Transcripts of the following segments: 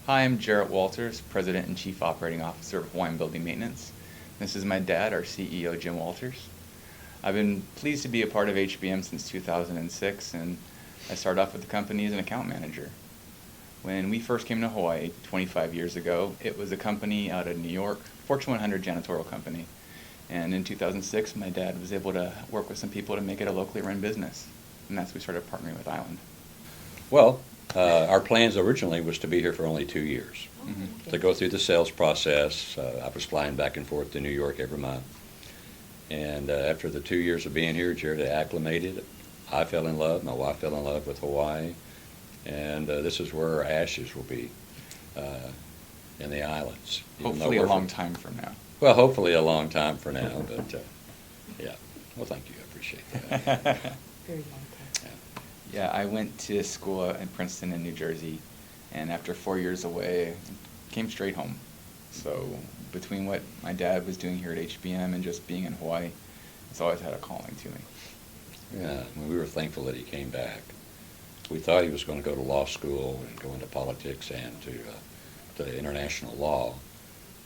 Hi, I'm Jarrett Walters, President and Chief Operating Officer of Hawaiian Building Maintenance. This is my dad, our CEO, Jim Walters. I've been pleased to be a part of HBM since 2006, and I started off with the company as an account manager. When we first came to Hawaii 25 years ago, it was a company out of New York, Fortune 100 janitorial company. And in 2006, my dad was able to work with some people to make it a locally run business. And that's when we started partnering with Island. Well, our plans originally was to be here for only 2 years. Mm-hmm. To go through the sales process. I was flying back and forth to New York every month. And after the 2 years of being here, Jared acclimated. I fell in love. My wife fell in love with Hawaii. And this is where our ashes will be, in the islands. Hopefully a long time from now. Well, hopefully a long time for now, but yeah. Well, thank you. I appreciate that. Very long time. Yeah, I went to school in Princeton in New Jersey, and after 4 years away, came straight home. So between what my dad was doing here at HBM and just being in Hawaii, it's always had a calling to me. Yeah, we were thankful that he came back. We thought he was going to go to law school and go into politics and to international law,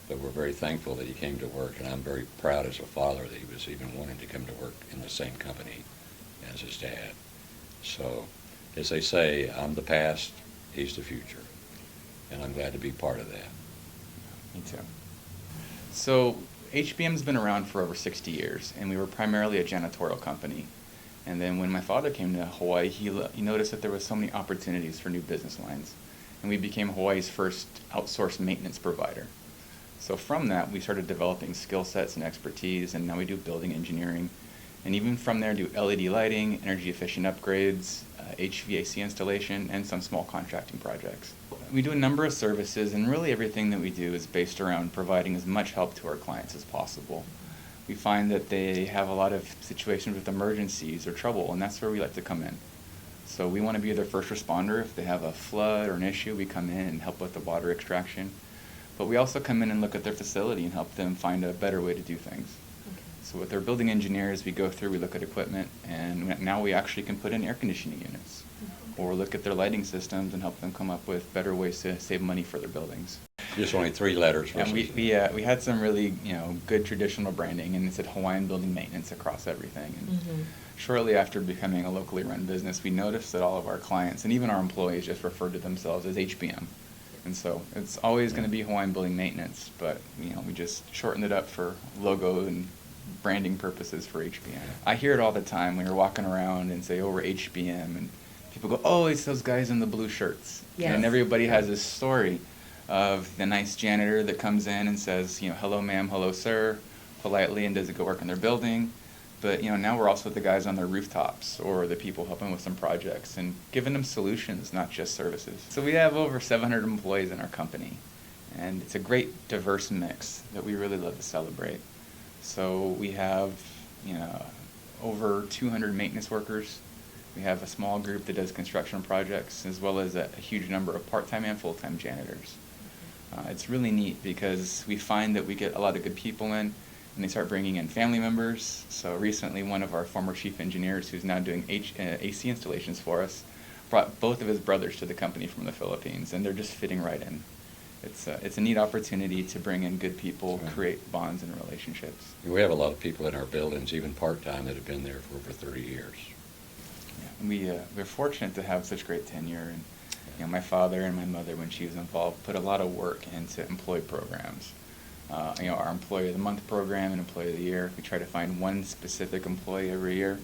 but we're very thankful that he came to work, and I'm very proud as a father that he was even wanting to come to work in the same company as his dad. So, as they say, I'm the past, he's the future, and I'm glad to be part of that. Me too. So HBM's been around for over 60 years, and we were primarily a janitorial company. And then when my father came to Hawaii, he noticed that there was so many opportunities for new business lines, and we became Hawaii's first outsourced maintenance provider. So from that, we started developing skill sets and expertise, and now we do building engineering. And even from there, do LED lighting, energy efficient upgrades, HVAC installation, and some small contracting projects. We do a number of services, and really everything that we do is based around providing as much help to our clients as possible. We find that they have a lot of situations with emergencies or trouble, and that's where we like to come in. So we want to be their first responder. If they have a flood or an issue, we come in and help with the water extraction. But we also come in and look at their facility and help them find a better way to do things. Okay. So with our building engineers, we go through, we look at equipment, and now we actually can put in air conditioning units. Or look at their lighting systems and help them come up with better ways to save money for their buildings. Just only 3 letters. And we had some really good traditional branding, and it said Hawaiian Building Maintenance across everything. And shortly after becoming a locally run business, we noticed that all of our clients and even our employees just referred to themselves as HBM. And so it's always going to be Hawaiian Building Maintenance, but we just shortened it up for logo and branding purposes for HBM. I hear it all the time when you're walking around and say, "Oh, we're HBM," and people go, "Oh, it's those guys in the blue shirts." Yes. And everybody has this story of the nice janitor that comes in and says, "Hello, ma'am, hello, sir," politely, and does it go work in their building. But now we're also the guys on their rooftops or the people helping with some projects and giving them solutions, not just services. So we have over 700 employees in our company, and it's a great diverse mix that we really love to celebrate. So we have over 200 maintenance workers. We have a small group that does construction projects, as well as a huge number of part-time and full-time janitors. It's really neat because we find that we get a lot of good people in, and they start bringing in family members. So recently, one of our former chief engineers, who's now doing AC installations for us, brought both of his brothers to the company from the Philippines, and they're just fitting right in. It's a neat opportunity to bring in good people, Right. create bonds and relationships. We have a lot of people in our buildings, even part-time, that have been there for over 30 years. Yeah, we're fortunate to have such great tenure, and my father and my mother, when she was involved, put a lot of work into employee programs. Our Employee of the Month program and Employee of the Year. We try to find one specific employee every year,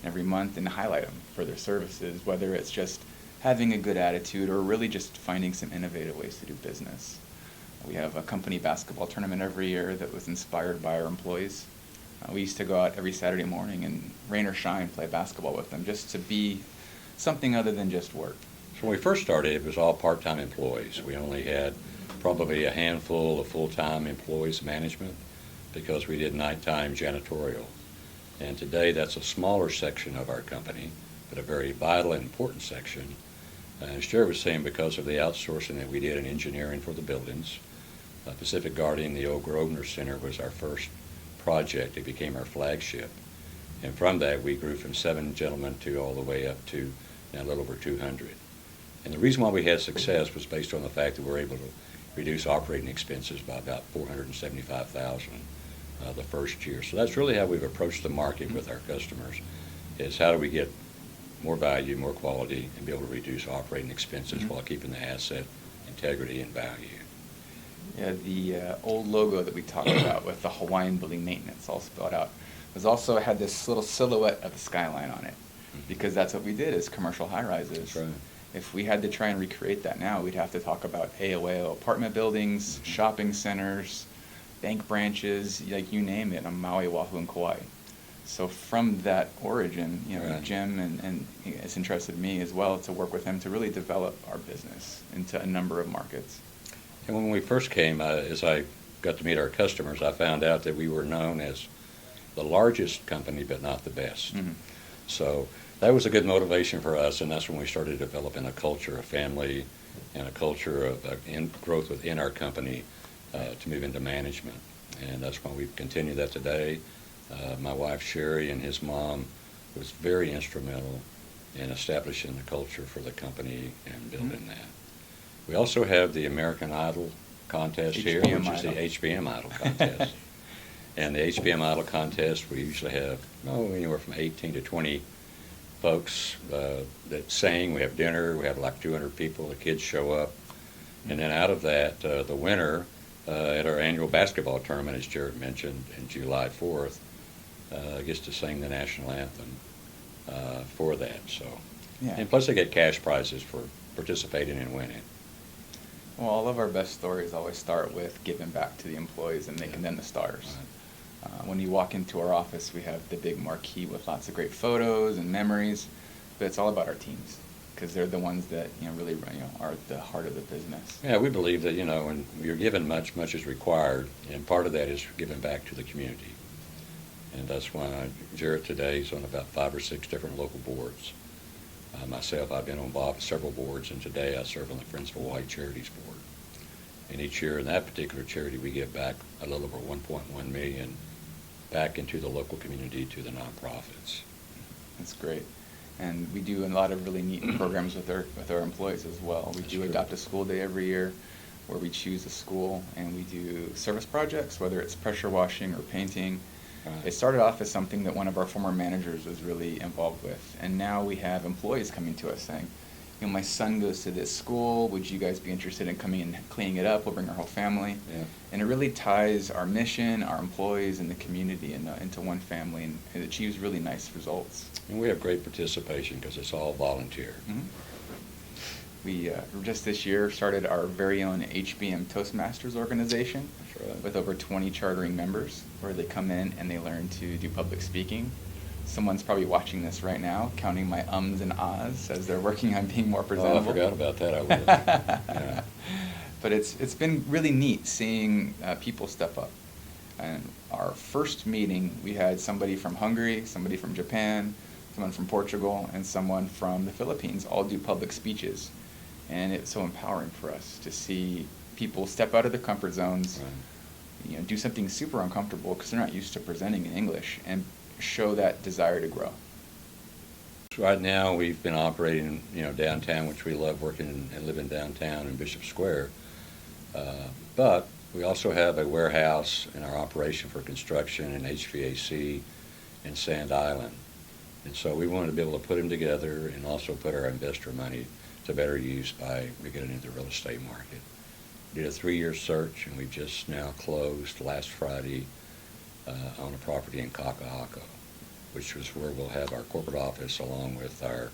every month, and highlight them for their services, whether it's just having a good attitude or really just finding some innovative ways to do business. We have a company basketball tournament every year that was inspired by our employees. We used to go out every Saturday morning and rain or shine play basketball with them, just to be something other than just work. So when we first started, it was all part-time employees. We only had probably a handful of full-time employees management because we did nighttime janitorial. And today that's a smaller section of our company, but a very vital and important section. As Jerry was saying, because of the outsourcing that we did in engineering for the buildings, Pacific Guardian, the old Grosvenor Center, was our first project. It became our flagship. And from that, we grew from 7 gentlemen to all the way up to now a little over 200. And the reason why we had success was based on the fact that we were able to reduce operating expenses by about $475,000 the first year. So that's really how we've approached the market with our customers, is how do we get more value, more quality, and be able to reduce operating expenses while keeping the asset integrity and value. Yeah, the old logo that we talked about with the Hawaiian building maintenance all spelled out was also had this little silhouette of the skyline on it, because that's what we did as commercial high-rises. That's right. If we had to try and recreate that now, we'd have to talk about AOA apartment buildings, shopping centers, bank branches, like you name it, on Maui, Oahu, and Kauai. So from that origin, Right. Jim and it's interested me as well to work with him to really develop our business into a number of markets. And when we first came, as I got to meet our customers, I found out that we were known as the largest company, but not the best. Mm-hmm. So that was a good motivation for us, and that's when we started developing a culture of family and a culture of growth within our company to move into management. And that's why we've continued that today. My wife, Sherry, and his mom was very instrumental in establishing the culture for the company and building that. We also have the American Idol contest here, which HBM is the Idol. HBM Idol contest. And the HBM Idol contest, we usually have anywhere from 18 to 20 folks that sing. We have dinner. We have like 200 people. The kids show up. And then out of that, the winner at our annual basketball tournament, as Jared mentioned, in July 4th, gets to sing the national anthem for that. So, Yeah. and plus they get cash prizes for participating and winning. Well, all of our best stories always start with giving back to the employees and making them the stars. Right. When you walk into our office, we have the big marquee with lots of great photos and memories, but it's all about our teams, because they're the ones that really are at the heart of the business. Yeah, we believe that when you're given much is required, and part of that is giving back to the community. And that's why Jarrett today is on about 5 or 6 different local boards. Myself, I've been on several boards, and today I serve on the Friends of Hawaii Charities Board. And each year in that particular charity, we give back a little over $1.1 million back into the local community to the nonprofits. That's great. And we do a lot of really neat programs with our employees as well. We That's do true. Adopt a School Day every year, where we choose a school and we do service projects, whether it's pressure washing or painting. Right. It started off as something that one of our former managers was really involved with, and now we have employees coming to us saying, my son goes to this school, would you guys be interested in coming and cleaning it up? We'll bring our whole family. Yeah. And it really ties our mission, our employees, and the community into one family, and it achieves really nice results. And we have great participation because it's all volunteer. Mm-hmm. We just this year started our very own HBM Toastmasters organization. That's right. With over 20 chartering members, where they come in and they learn to do public speaking. Someone's probably watching this right now, counting my ums and ahs as they're working on being more presentable. Oh, I forgot about that. I would. Yeah. But it's been really neat seeing people step up. And our first meeting, we had somebody from Hungary, somebody from Japan, someone from Portugal, and someone from the Philippines all do public speeches. And it's so empowering for us to see people step out of their comfort zones, Right. Do something super uncomfortable because they're not used to presenting in English, and show that desire to grow. Right now, we've been operating, downtown, which we love working and living downtown in Bishop Square. But we also have a warehouse in our operation for construction and HVAC in Sand Island. And so we wanted to be able to put them together and also put our investor money to better use by getting into the real estate market. We did a 3-year search, and we just now closed last Friday on a property in Kaka'ako, which was where we'll have our corporate office along with our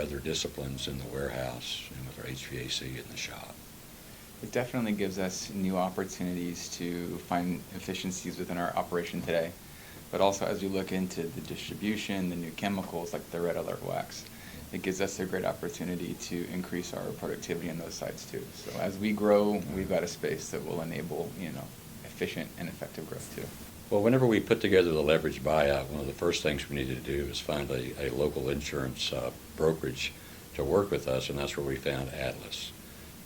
other disciplines in the warehouse and with our HVAC in the shop. It definitely gives us new opportunities to find efficiencies within our operation today, but also as we look into the distribution, the new chemicals like the red alert wax, it gives us a great opportunity to increase our productivity on those sides too. So as we grow, we've got a space that will enable, efficient and effective growth too. Well, whenever we put together the leverage buyout, one of the first things we needed to do is find a local insurance brokerage to work with us, and that's where we found Atlas.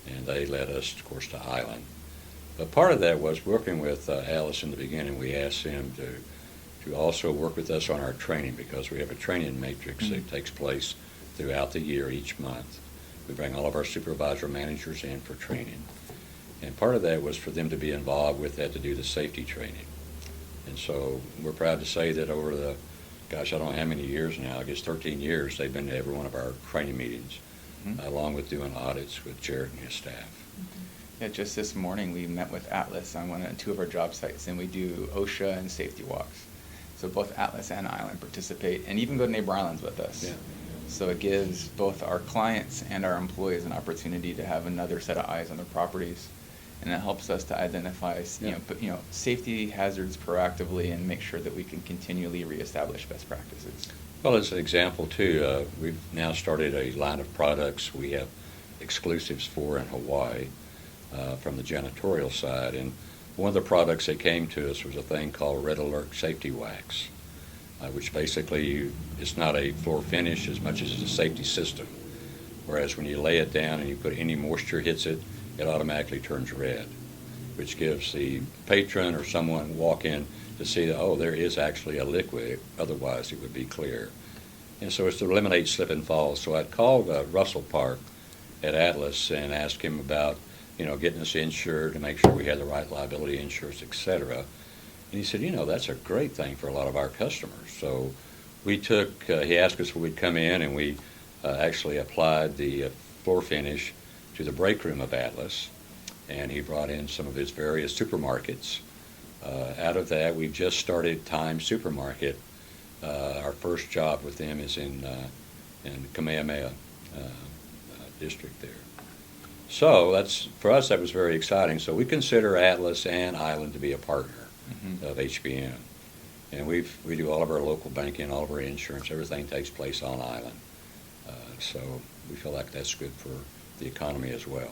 And they led us, of course, to Island. But part of that was working with Alice in the beginning. We asked him to also work with us on our training, because we have a training matrix that takes place throughout the year each month, We bring all of our supervisor managers in for training. And part of that was for them to be involved with that, to do the safety training. And so we're proud to say that over the, gosh, I don't know how many years now, I guess 13 years, they've been to every one of our training meetings, along with doing audits with Jared and his staff. Yeah, just this morning we met with Atlas on two of our job sites, and we do OSHA and safety walks. So both Atlas and Island participate, and even go to neighbor islands with us. Yeah. So it gives both our clients and our employees an opportunity to have another set of eyes on their properties, and it helps us to identify, safety hazards proactively and make sure that we can continually reestablish best practices. Well, as an example, too, we've now started a line of products we have exclusives for in Hawaii from the janitorial side. And one of the products that came to us was a thing called Red Alert Safety Wax, which basically is not a floor finish as much as it's a safety system. Whereas when you lay it down and you put any moisture hits it, it automatically turns red, which gives the patron or someone walk in to see that, oh, there is actually a liquid, otherwise it would be clear. And so it's to eliminate slip and falls. So I called Russell Park at Atlas and asked him about, getting us insured to make sure we had the right liability insurance, et cetera. And he said, that's a great thing for a lot of our customers. So we took, he asked us if we'd come in, and we actually applied the floor finish to the break room of Atlas, and he brought in some of his various supermarkets. Out of that, we've just started Time Supermarket. Our first job with them is in Kamehameha district there. So for us, that was very exciting. So we consider Atlas and Island to be a partner of HBM. And we do all of our local banking, all of our insurance, everything takes place on Island. So we feel like that's good for the economy as well.